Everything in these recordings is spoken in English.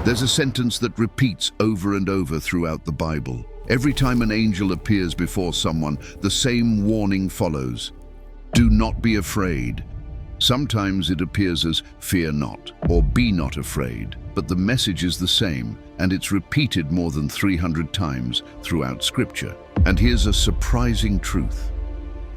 There's a sentence that repeats over and over throughout the Bible. Every time an angel appears before someone, the same warning follows. Do not be afraid. Sometimes it appears as fear not or be not afraid, but the message is the same, and it's repeated more than 300 times throughout Scripture. And here's a surprising truth.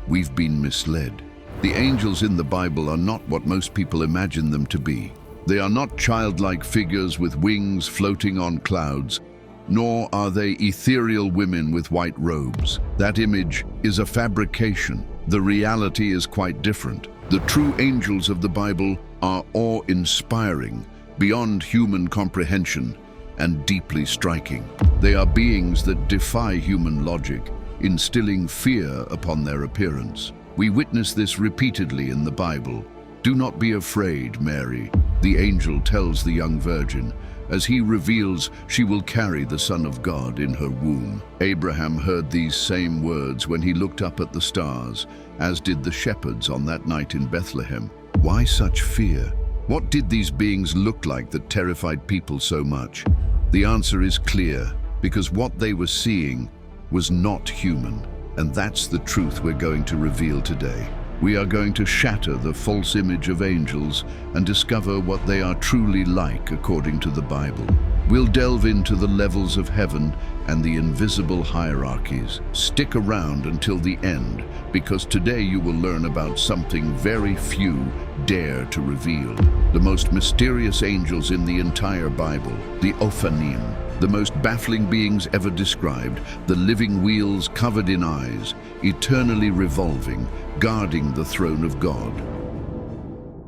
We've been misled. The angels in the Bible are not what most people imagine them to be. They are not childlike figures with wings floating on clouds, nor are they ethereal women with white robes. That image is a fabrication. The reality is quite different. The true angels of the Bible are awe-inspiring, beyond human comprehension, and deeply striking. They are beings that defy human logic, instilling fear upon their appearance. We witness this repeatedly in the Bible. Do not be afraid, Mary, the angel tells the young virgin, as he reveals she will carry the Son of God in her womb. Abraham heard these same words when he looked up at the stars, as did the shepherds on that night in Bethlehem. Why such fear? What did these beings look like that terrified people so much? The answer is clear, because what they were seeing was not human, and that's the truth we're going to reveal today. We are going to shatter the false image of angels and discover what they are truly like according to the Bible. We'll delve into the levels of heaven and the invisible hierarchies. Stick around until the end, because today you will learn about something very few dare to reveal. The most mysterious angels in the entire Bible, the Ophanim. The most baffling beings ever described, the living wheels covered in eyes, eternally revolving, guarding the throne of God.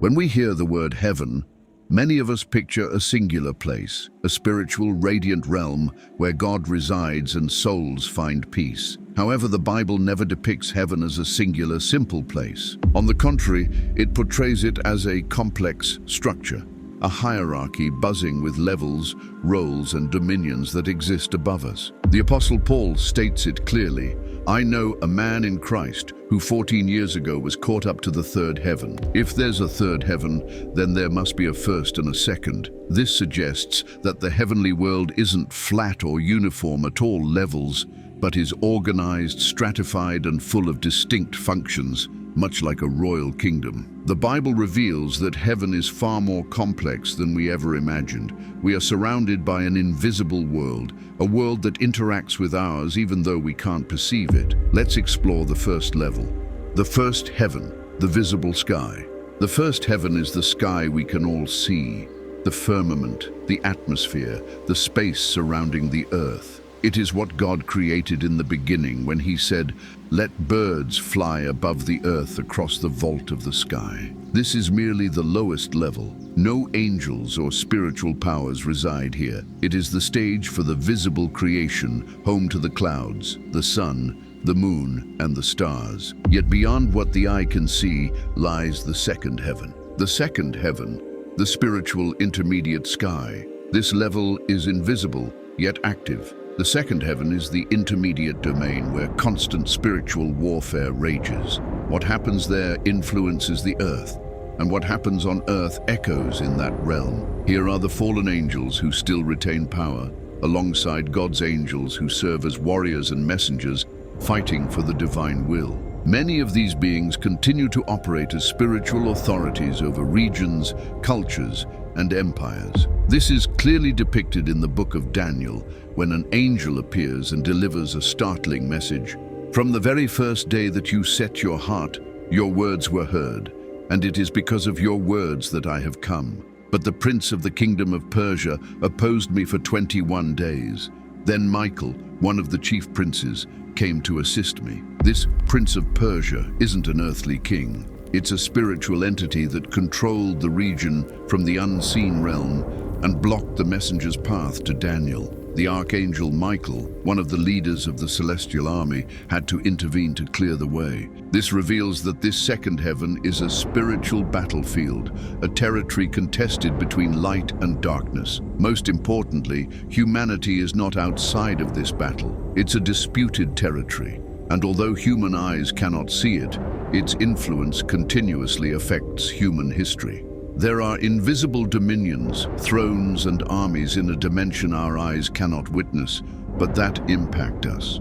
When we hear the word heaven, many of us picture a singular place, a spiritual, radiant realm where God resides and souls find peace. However, the Bible never depicts heaven as a singular, simple place. On the contrary, it portrays it as a complex structure, a hierarchy buzzing with levels, roles, and dominions that exist above us. The Apostle Paul states it clearly, I know a man in Christ who 14 years ago was caught up to the third heaven. If there's a third heaven, then there must be a first and a second. This suggests that the heavenly world isn't flat or uniform at all levels, but is organized, stratified, and full of distinct functions, much like a royal kingdom. The Bible reveals that heaven is far more complex than we ever imagined. We are surrounded by an invisible world, a world that interacts with ours even though we can't perceive it. Let's explore the first level. The first heaven, the visible sky. The first heaven is the sky we can all see, the firmament, the atmosphere, the space surrounding the earth. It is what God created in the beginning when He said, "Let birds fly above the earth across the vault of the sky." This is merely the lowest level. No angels or spiritual powers reside here. It is the stage for the visible creation, home to the clouds, the sun, the moon, and the stars. Yet beyond what the eye can see lies the second heaven. The second heaven, the spiritual intermediate sky. This level is invisible, yet active. The second heaven is the intermediate domain where constant spiritual warfare rages. What happens there influences the earth, and what happens on earth echoes in that realm. Here are the fallen angels who still retain power, alongside God's angels who serve as warriors and messengers, fighting for the divine will. Many of these beings continue to operate as spiritual authorities over regions, cultures, and empires. This is clearly depicted in the book of Daniel, when an angel appears and delivers a startling message. From the very first day that you set your heart, your words were heard, and it is because of your words that I have come. But the prince of the kingdom of Persia opposed me for 21 days. Then Michael, one of the chief princes, came to assist me. This prince of Persia isn't an earthly king. It's a spiritual entity that controlled the region from the unseen realm and blocked the messenger's path to Daniel. The archangel Michael, one of the leaders of the celestial army, had to intervene to clear the way. This reveals that this second heaven is a spiritual battlefield, a territory contested between light and darkness. Most importantly, humanity is not outside of this battle. It's a disputed territory, and although human eyes cannot see it, its influence continuously affects human history. There are invisible dominions, thrones and armies in a dimension our eyes cannot witness, but that impact us.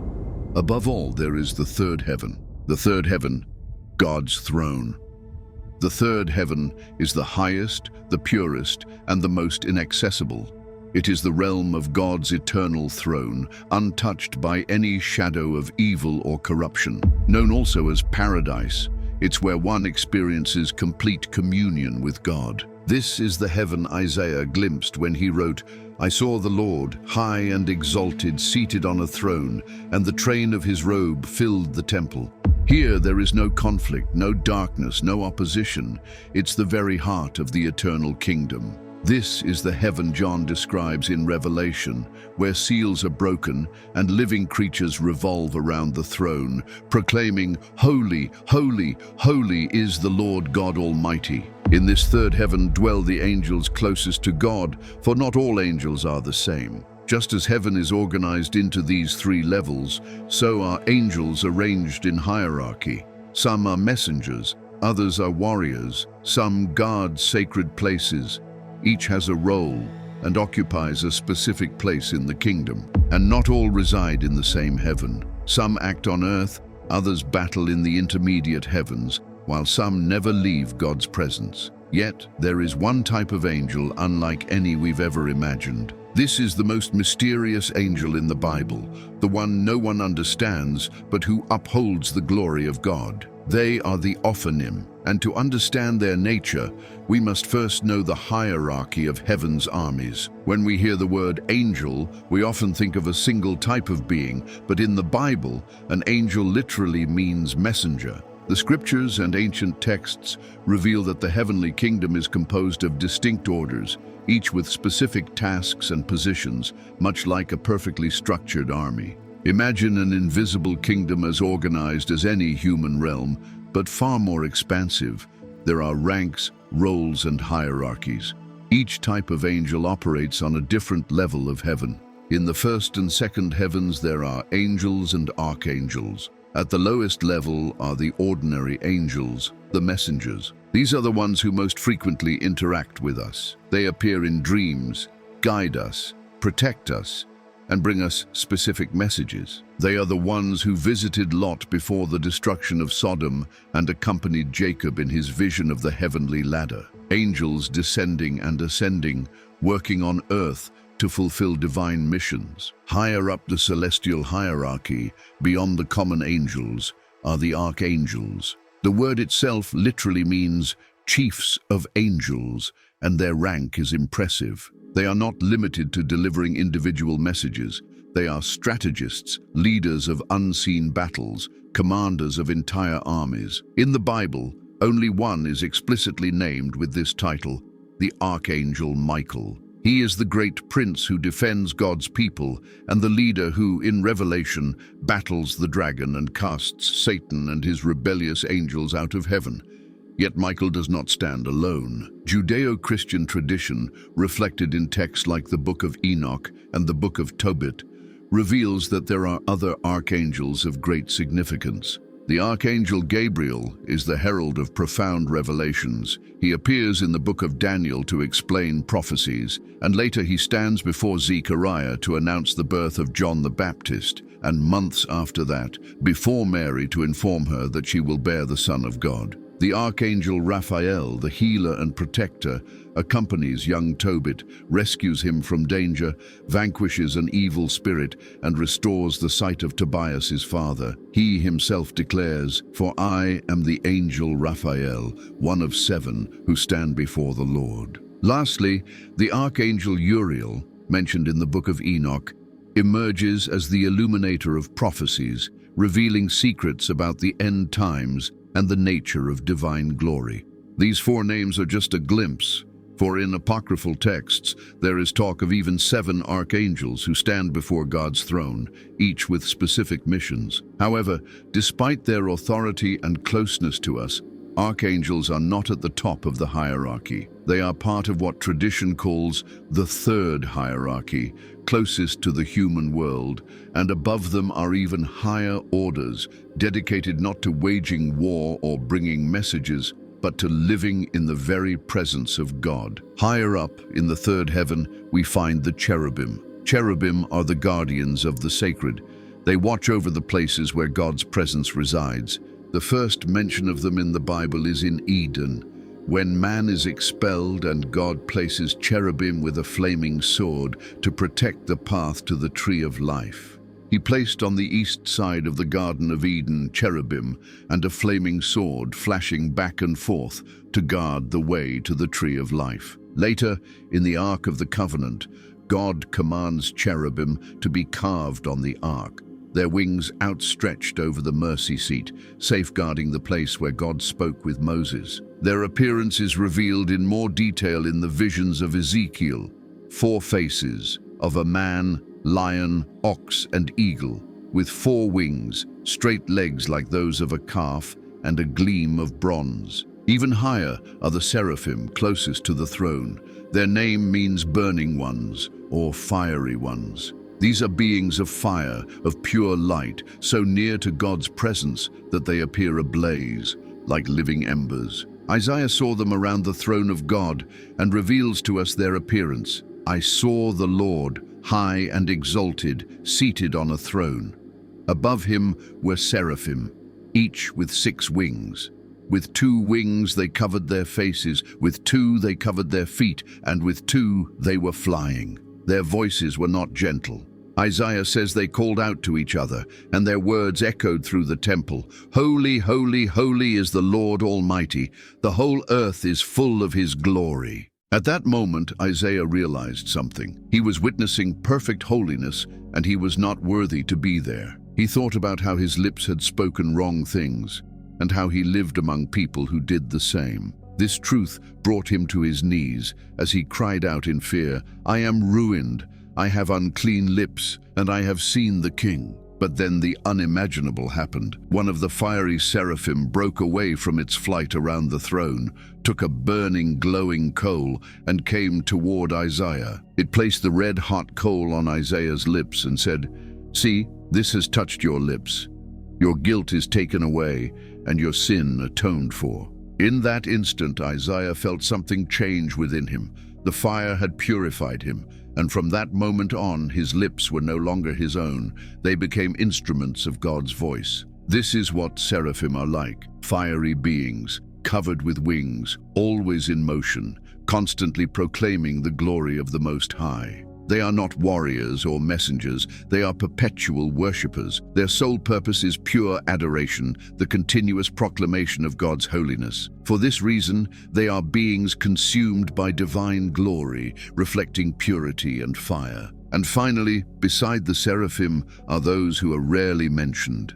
Above all, there is the third heaven. The third heaven, God's throne. The third heaven is the highest, the purest, and the most inaccessible. It is the realm of God's eternal throne, untouched by any shadow of evil or corruption. Known also as paradise, it's where one experiences complete communion with God. This is the heaven Isaiah glimpsed when he wrote, "I saw the Lord, high and exalted, seated on a throne, and the train of his robe filled the temple." Here there is no conflict, no darkness, no opposition. It's the very heart of the eternal kingdom. This is the heaven John describes in Revelation, where seals are broken and living creatures revolve around the throne, proclaiming, "Holy, holy, holy is the Lord God Almighty." In this third heaven dwell the angels closest to God, for not all angels are the same. Just as heaven is organized into these three levels, so are angels arranged in hierarchy. Some are messengers, others are warriors, some guard sacred places. Each has a role and occupies a specific place in the kingdom. And not all reside in the same heaven. Some act on earth, others battle in the intermediate heavens, while some never leave God's presence. Yet, there is one type of angel unlike any we've ever imagined. This is the most mysterious angel in the Bible, the one no one understands, but who upholds the glory of God. They are the Ophanim, and to understand their nature, we must first know the hierarchy of heaven's armies. When we hear the word angel, we often think of a single type of being, but in the Bible, an angel literally means messenger. The scriptures and ancient texts reveal that the heavenly kingdom is composed of distinct orders, each with specific tasks and positions, much like a perfectly structured army. Imagine an invisible kingdom as organized as any human realm, but far more expansive. There are ranks, roles, and hierarchies. Each type of angel operates on a different level of heaven. In the first and second heavens, there are angels and archangels. At the lowest level are the ordinary angels, the messengers. These are the ones who most frequently interact with us. They appear in dreams, guide us, protect us, and bring us specific messages. They are the ones who visited Lot before the destruction of Sodom and accompanied Jacob in his vision of the heavenly ladder. Angels descending and ascending, working on earth to fulfill divine missions. Higher up the celestial hierarchy, beyond the common angels, are the archangels. The word itself literally means chiefs of angels, and their rank is impressive. They are not limited to delivering individual messages. They are strategists, leaders of unseen battles, commanders of entire armies. In the Bible, only one is explicitly named with this title, the Archangel Michael. He is the great prince who defends God's people and the leader who, in Revelation, battles the dragon and casts Satan and his rebellious angels out of heaven. Yet Michael does not stand alone. Judeo-Christian tradition, reflected in texts like the Book of Enoch and the Book of Tobit, reveals that there are other archangels of great significance. The Archangel Gabriel is the herald of profound revelations. He appears in the book of Daniel to explain prophecies, and later he stands before Zechariah to announce the birth of John the Baptist, and months after that, before Mary to inform her that she will bear the Son of God. The Archangel Raphael, the healer and protector, accompanies young Tobit, rescues him from danger, vanquishes an evil spirit, and restores the sight of Tobias his father. He himself declares, "For I am the angel Raphael, one of 7 who stand before the Lord." Lastly, the Archangel Uriel, mentioned in the book of Enoch, emerges as the illuminator of prophecies, revealing secrets about the end times and the nature of divine glory. These 4 names are just a glimpse, for in apocryphal texts there is talk of even 7 archangels who stand before God's throne, each with specific missions. However, despite their authority and closeness to us, archangels are not at the top of the hierarchy. They are part of what tradition calls the third hierarchy, closest to the human world, and above them are even higher orders, dedicated not to waging war or bringing messages, but to living in the very presence of God. Higher up in the third heaven, we find the cherubim. Cherubim are the guardians of the sacred. They watch over the places where God's presence resides. The first mention of them in the Bible is in Eden, when man is expelled and God places cherubim with a flaming sword to protect the path to the tree of life. He placed on the east side of the Garden of Eden cherubim and a flaming sword flashing back and forth to guard the way to the tree of life. Later, in the Ark of the Covenant, God commands cherubim to be carved on the ark, their wings outstretched over the mercy seat, safeguarding the place where God spoke with Moses. Their appearance is revealed in more detail in the visions of Ezekiel: 4 faces of a man, lion, ox, and eagle, with 4 wings, straight legs like those of a calf, and a gleam of bronze. Even higher are the seraphim closest to the throne. Their name means burning ones or fiery ones. These are beings of fire, of pure light, so near to God's presence that they appear ablaze, like living embers. Isaiah saw them around the throne of God and reveals to us their appearance. I saw the Lord, high and exalted, seated on a throne. Above him were seraphim, each with 6 wings. With 2 wings they covered their faces, with 2 they covered their feet, and with 2 they were flying. Their voices were not gentle. Isaiah says they called out to each other, and their words echoed through the temple. Holy, holy, holy is the Lord Almighty. The whole earth is full of his glory. At that moment, Isaiah realized something. He was witnessing perfect holiness, and he was not worthy to be there. He thought about how his lips had spoken wrong things, and how he lived among people who did the same. This truth brought him to his knees as he cried out in fear, I am ruined. I have unclean lips, and I have seen the King. But then the unimaginable happened. One of the fiery seraphim broke away from its flight around the throne, took a burning, glowing coal, and came toward Isaiah. It placed the red-hot coal on Isaiah's lips and said, See, this has touched your lips. Your guilt is taken away, and your sin atoned for. In that instant, Isaiah felt something change within him. The fire had purified him, and from that moment on, his lips were no longer his own. They became instruments of God's voice. This is what seraphim are like: fiery beings, covered with wings, always in motion, constantly proclaiming the glory of the Most High. They are not warriors or messengers, they are perpetual worshippers. Their sole purpose is pure adoration, the continuous proclamation of God's holiness. For this reason, they are beings consumed by divine glory, reflecting purity and fire. And finally, beside the seraphim are those who are rarely mentioned,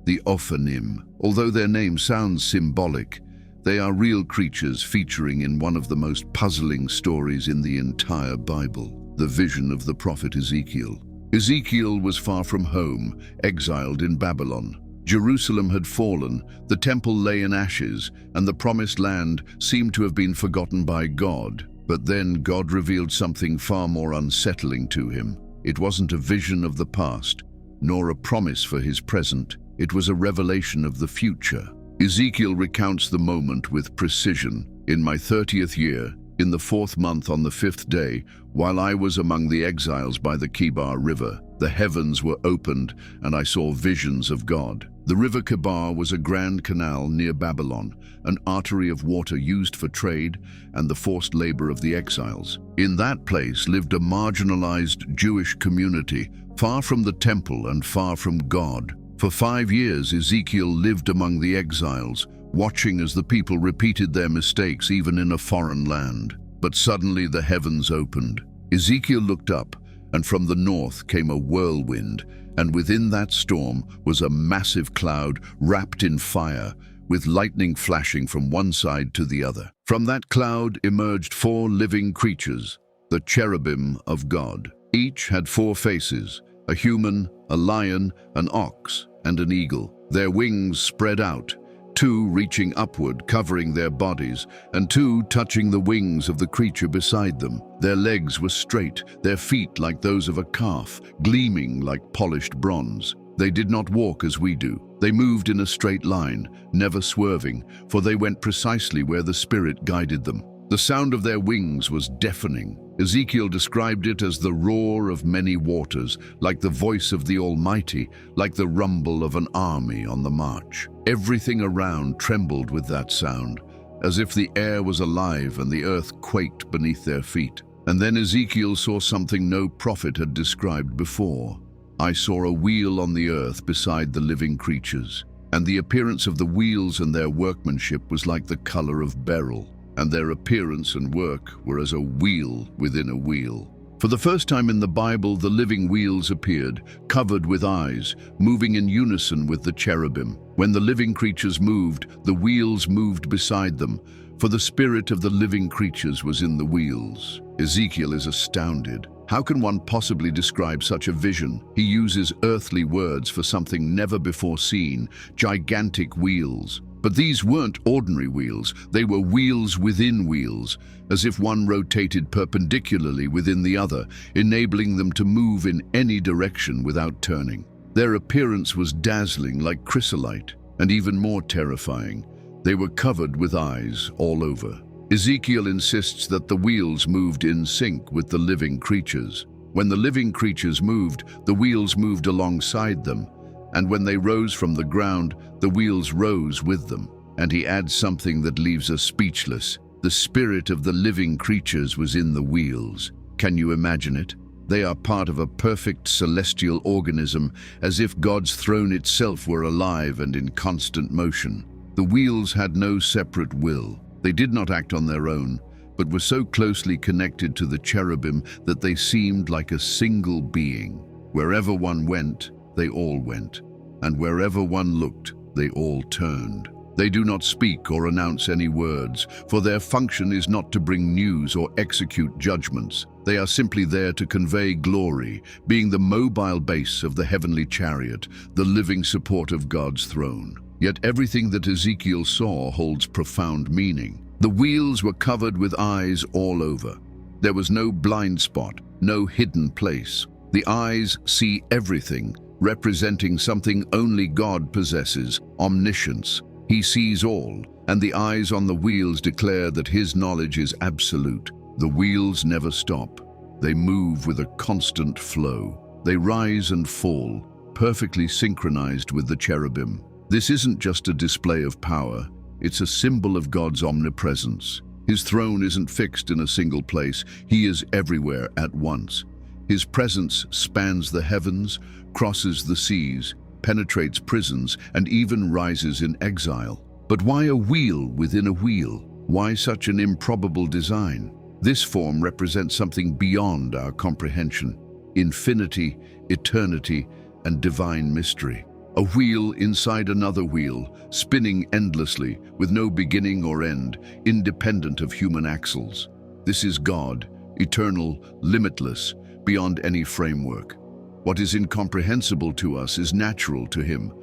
the Ophanim. Although their name sounds symbolic, they are real creatures featuring in one of the most puzzling stories in the entire Bible. The vision of the prophet Ezekiel. Ezekiel was far from home, exiled in Babylon. Jerusalem had fallen, the temple lay in ashes, and the promised land seemed to have been forgotten by God. But then God revealed something far more unsettling to him. It wasn't a vision of the past, nor a promise for his present. It was a revelation of the future. Ezekiel recounts the moment with precision. In my 30th year, in the 4th month on the 5th day, while I was among the exiles by the Kibar River, the heavens were opened, and I saw visions of God. The river Kibar was a grand canal near Babylon, an artery of water used for trade and the forced labor of the exiles. In that place lived a marginalized Jewish community, far from the temple and far from God. For 5 years, Ezekiel lived among the exiles, watching as the people repeated their mistakes even in a foreign land. But suddenly the heavens opened. Ezekiel looked up, and from the north came a whirlwind, and within that storm was a massive cloud wrapped in fire, with lightning flashing from one side to the other. From that cloud emerged 4 living creatures, the cherubim of God. Each had 4 faces, a human, a lion, an ox, and an eagle. Their wings spread out, 2 reaching upward, covering their bodies, and 2 touching the wings of the creature beside them. Their legs were straight, their feet like those of a calf, gleaming like polished bronze. They did not walk as we do. They moved in a straight line, never swerving, for they went precisely where the Spirit guided them. The sound of their wings was deafening. Ezekiel described it as the roar of many waters, like the voice of the Almighty, like the rumble of an army on the march. Everything around trembled with that sound, as if the air was alive and the earth quaked beneath their feet. And then Ezekiel saw something no prophet had described before. I saw a wheel on the earth beside the living creatures, and the appearance of the wheels and their workmanship was like the color of beryl, and their appearance and work were as a wheel within a wheel. For the first time in the Bible, the living wheels appeared, covered with eyes, moving in unison with the cherubim. When the living creatures moved, the wheels moved beside them, for the spirit of the living creatures was in the wheels. Ezekiel is astounded. How can one possibly describe such a vision? He uses earthly words for something never before seen, gigantic wheels. But these weren't ordinary wheels, they were wheels within wheels, as if one rotated perpendicularly within the other, enabling them to move in any direction without turning. Their appearance was dazzling like chrysolite, and even more terrifying. They were covered with eyes all over. Ezekiel insists that the wheels moved in sync with the living creatures. When the living creatures moved, the wheels moved alongside them, and when they rose from the ground, the wheels rose with them. And he adds something that leaves us speechless. The spirit of the living creatures was in the wheels. Can you imagine it? They are part of a perfect celestial organism, as if God's throne itself were alive and in constant motion. The wheels had no separate will. They did not act on their own, but were so closely connected to the cherubim that they seemed like a single being. Wherever one went, they all went, and wherever one looked, they all turned. They do not speak or announce any words, for their function is not to bring news or execute judgments. They are simply there to convey glory, being the mobile base of the heavenly chariot, the living support of God's throne. Yet everything that Ezekiel saw holds profound meaning. The wheels were covered with eyes all over. There was no blind spot, no hidden place. The eyes see everything, representing something only God possesses, omniscience. He sees all, and the eyes on the wheels declare that his knowledge is absolute. The wheels never stop. They move with a constant flow. They rise and fall, perfectly synchronized with the cherubim. This isn't just a display of power, it's a symbol of God's omnipresence. His throne isn't fixed in a single place, he is everywhere at once. His presence spans the heavens, crosses the seas, penetrates prisons, and even rises in exile. But why a wheel within a wheel? Why such an improbable design? This form represents something beyond our comprehension: infinity, eternity, and divine mystery. A wheel inside another wheel, spinning endlessly, with no beginning or end, independent of human axles. This is God, eternal, limitless, beyond any framework. What is incomprehensible to us is natural to him,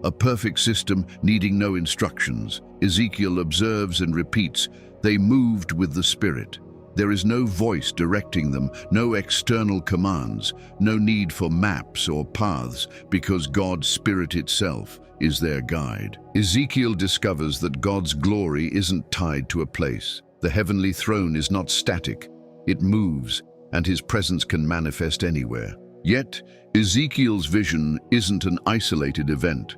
a perfect system needing no instructions. Ezekiel observes and repeats, they moved with the Spirit. There is no voice directing them, no external commands, no need for maps or paths, because God's Spirit itself is their guide. Ezekiel discovers that God's glory isn't tied to a place. The heavenly throne is not static. It moves, and his presence can manifest anywhere. Yet, Ezekiel's vision isn't an isolated event.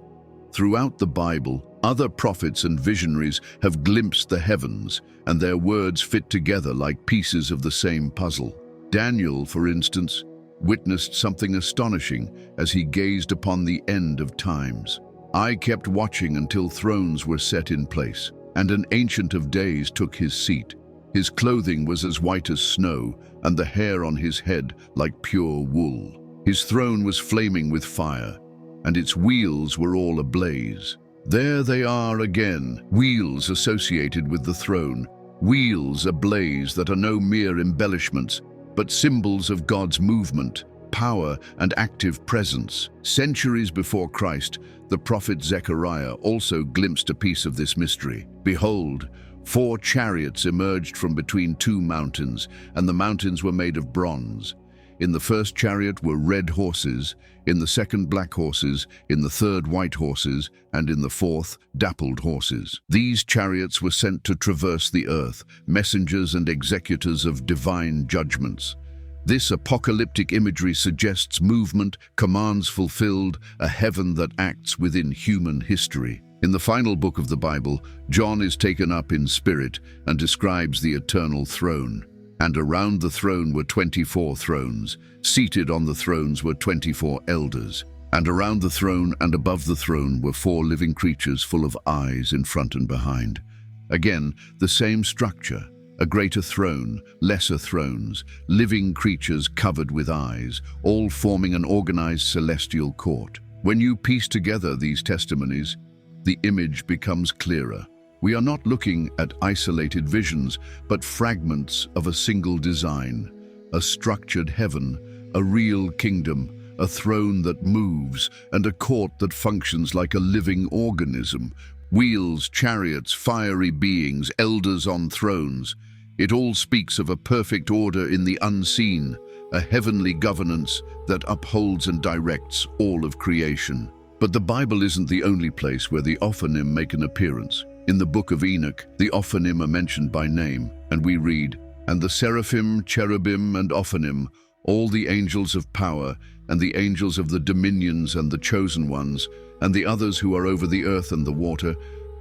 Throughout the Bible, other prophets and visionaries have glimpsed the heavens, and their words fit together like pieces of the same puzzle. Daniel, for instance, witnessed something astonishing as he gazed upon the end of times. I kept watching until thrones were set in place, and an Ancient of Days took his seat. His clothing was as white as snow, and the hair on his head like pure wool. His throne was flaming with fire, and its wheels were all ablaze. There they are again, wheels associated with the throne, wheels ablaze that are no mere embellishments, but symbols of God's movement, power, and active presence. Centuries before Christ, the prophet Zechariah also glimpsed a piece of this mystery. Behold, 4 chariots emerged from between 2 mountains, and the mountains were made of bronze. In the first chariot were red horses, in the second black horses, in the third white horses, and in the fourth dappled horses. These chariots were sent to traverse the earth, messengers and executors of divine judgments. This apocalyptic imagery suggests movement, commands fulfilled, a heaven that acts within human history. In the final book of the Bible, John is taken up in spirit and describes the eternal throne. And around the throne were 24 thrones. Seated on the thrones were 24 elders. And around the throne and above the throne were 4 living creatures full of eyes in front and behind. Again, the same structure. A greater throne, lesser thrones, living creatures covered with eyes, all forming an organized celestial court. When you piece together these testimonies, the image becomes clearer. We are not looking at isolated visions, but fragments of a single design, a structured heaven, a real kingdom, a throne that moves, and a court that functions like a living organism. Wheels, chariots, fiery beings, elders on thrones. It all speaks of a perfect order in the unseen, a heavenly governance that upholds and directs all of creation. But the Bible isn't the only place where the Ophanim make an appearance. In the book of Enoch, the Ophanim are mentioned by name, and we read, "And the seraphim, cherubim, and Ophanim, all the angels of power, and the angels of the dominions and the chosen ones, and the others who are over the earth and the water,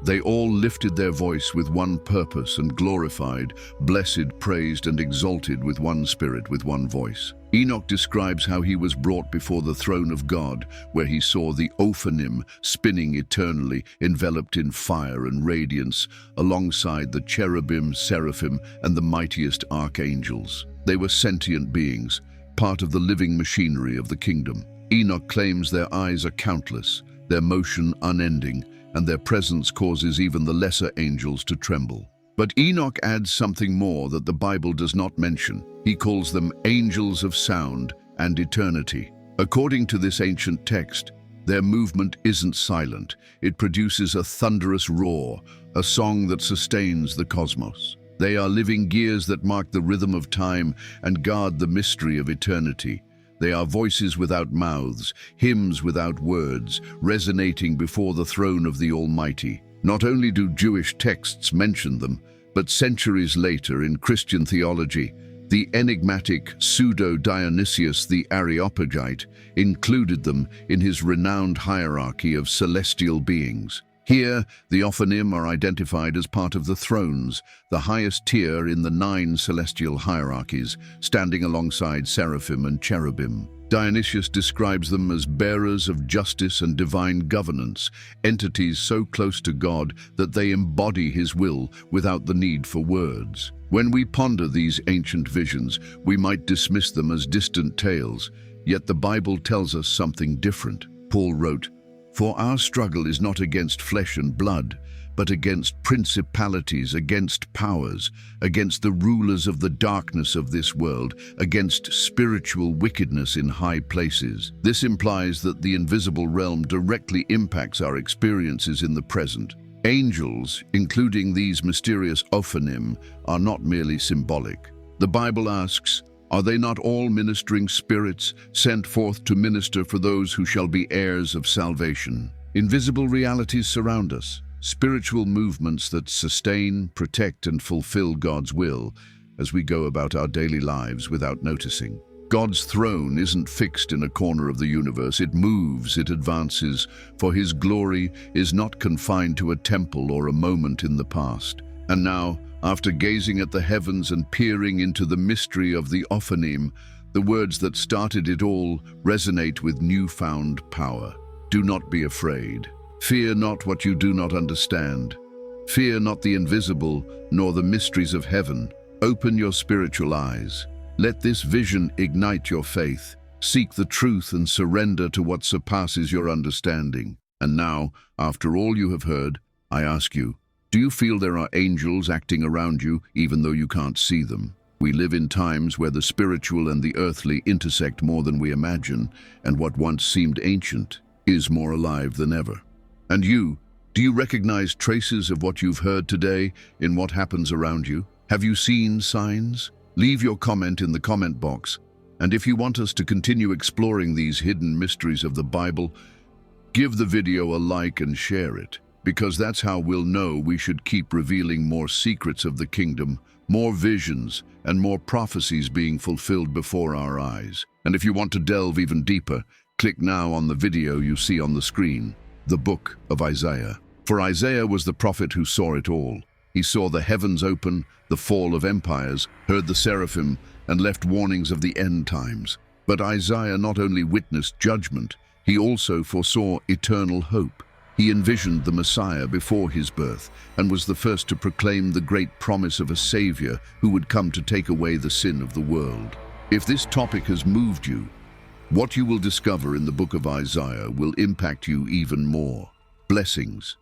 they all lifted their voice with one purpose and glorified, blessed, praised, and exalted with one spirit, with one voice." Enoch describes how he was brought before the throne of God, where he saw the Ophanim spinning eternally, enveloped in fire and radiance, alongside the cherubim, seraphim, and the mightiest archangels. They were sentient beings, part of the living machinery of the kingdom. Enoch claims their eyes are countless, their motion unending, and their presence causes even the lesser angels to tremble. But Enoch adds something more that the Bible does not mention. He calls them angels of sound and eternity. According to this ancient text, their movement isn't silent. It produces a thunderous roar, a song that sustains the cosmos. They are living gears that mark the rhythm of time and guard the mystery of eternity. They are voices without mouths, hymns without words, resonating before the throne of the Almighty. Not only do Jewish texts mention them, but centuries later in Christian theology, the enigmatic Pseudo-Dionysius the Areopagite included them in his renowned hierarchy of celestial beings. Here, the Ophanim are identified as part of the thrones, the highest tier in the 9 celestial hierarchies, standing alongside seraphim and cherubim. Dionysius describes them as bearers of justice and divine governance, entities so close to God that they embody his will without the need for words. When we ponder these ancient visions, we might dismiss them as distant tales, yet the Bible tells us something different. Paul wrote, "For our struggle is not against flesh and blood, but against principalities, against powers, against the rulers of the darkness of this world, against spiritual wickedness in high places." This implies that the invisible realm directly impacts our experiences in the present. Angels, including these mysterious Ophanim, are not merely symbolic. The Bible asks, "Are they not all ministering spirits sent forth to minister for those who shall be heirs of salvation?" Invisible realities surround us, spiritual movements that sustain, protect, and fulfill God's will as we go about our daily lives without noticing. God's throne isn't fixed in a corner of the universe. It moves, it advances, for his glory is not confined to a temple or a moment in the past. And now, after gazing at the heavens and peering into the mystery of the Ophanim, the words that started it all resonate with newfound power. Do not be afraid. Fear not what you do not understand. Fear not the invisible, nor the mysteries of heaven. Open your spiritual eyes. Let this vision ignite your faith. Seek the truth and surrender to what surpasses your understanding. And now, after all you have heard, I ask you, do you feel there are angels acting around you even though you can't see them? We live in times where the spiritual and the earthly intersect more than we imagine, and what once seemed ancient is more alive than ever. And you, do you recognize traces of what you've heard today in what happens around you? Have you seen signs? Leave your comment in the comment box. And if you want us to continue exploring these hidden mysteries of the Bible, give the video a like and share it, because that's how we'll know we should keep revealing more secrets of the kingdom, more visions, and more prophecies being fulfilled before our eyes. And if you want to delve even deeper, click now on the video you see on the screen, the book of Isaiah. For Isaiah was the prophet who saw it all. He saw the heavens open, the fall of empires, heard the seraphim, and left warnings of the end times. But Isaiah not only witnessed judgment, he also foresaw eternal hope. He envisioned the Messiah before his birth and was the first to proclaim the great promise of a Savior who would come to take away the sin of the world. If this topic has moved you, what you will discover in the book of Isaiah will impact you even more. Blessings.